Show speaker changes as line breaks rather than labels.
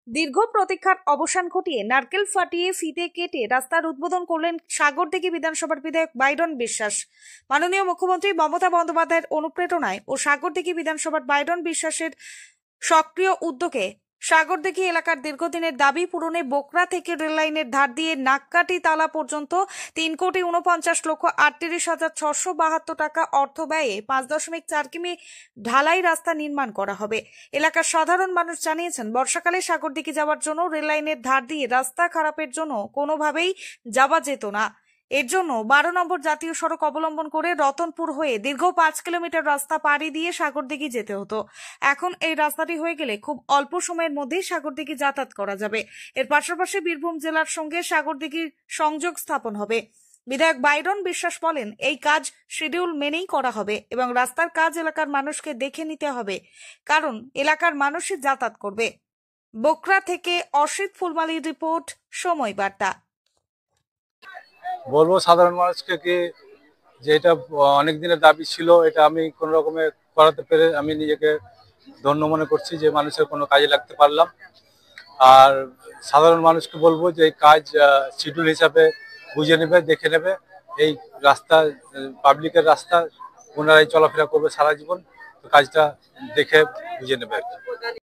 দীর্ঘ প্রতীক্ষার অবসান ঘটিয়ে নারকেল ফাটিয়ে ফিতে কেটে রাস্তার উদ্বোধন করলেন সাগরদিঘি বিধানসভার বিধায়ক বাইরন বিশ্বাস। মাননীয় মুখ্যমন্ত্রী মমতা বন্দ্যোপাধ্যায়ের অনুপ্রেরণায় ও সাগরদিঘি বিধানসভার বাইরন বিশ্বাসের সক্রিয় উদ্যোগে সাগরদিঘি এলাকার দীর্ঘদিনের দাবি পূরণে বোকরা থেকে রেললাইনের ধার দিয়ে নাককাটি তালা পর্যন্ত 3,49,38,672 টাকা অর্থ ব্যয়ে 5.4 কিমি ঢালাই রাস্তা নির্মাণ করা হবে। এলাকার সাধারণ মানুষ জানিয়েছেন, বর্ষাকালে সাগরদিঘি যাওয়ার জন্য রেললাইনের ধার দিয়ে রাস্তা খারাপের জন্য কোনোভাবেই যাওয়া যেত না। এর জন্য 12 নম্বর জাতীয় সড়ক অবলম্বন করে রতনপুর হয়ে দীর্ঘ 5 কিলোমিটার রাস্তা পাড়ি দিয়ে সাগরদিঘি যেতে হতো। এখন এই রাস্তাটি হয়ে গেলে খুব অল্প সময়ের মধ্যেই সাগরদিঘি যাতায়াত করা যাবে। এর পাশাপাশি বীরভূম জেলার সঙ্গে সাগরদিঘির সংযোগ স্থাপন হবে। বিধায়ক বাইরন বিশ্বাস বলেন, এই কাজ শিডিউল মেনেই করা হবে এবং রাস্তার কাজ এলাকার মানুষকে দেখে নিতে হবে, কারণ এলাকার মানুষই যাতায়াত করবে। বোকরা থেকে অসিত ফুলমালির রিপোর্ট, সময় বার্তা।
বলবো সাধারণ মানুষকে কি যে এটা অনেক দিনের দাবি ছিল, এটা আমি কোন রকমে করাতে পেরে আমি নিজেকে ধন্য মনে করছি যে মানুষের কোনো কাজে লাগতে পারলাম। আর সাধারণ মানুষকে বলবো যে এই কাজ শিডিউল হিসাবে বুঝে নেবে, দেখে নেবে। এই রাস্তা পাবলিকের রাস্তা, ওনারাই চলাফেরা করবে সারা জীবন, তো কাজটা দেখে বুঝে নেবে আর কি।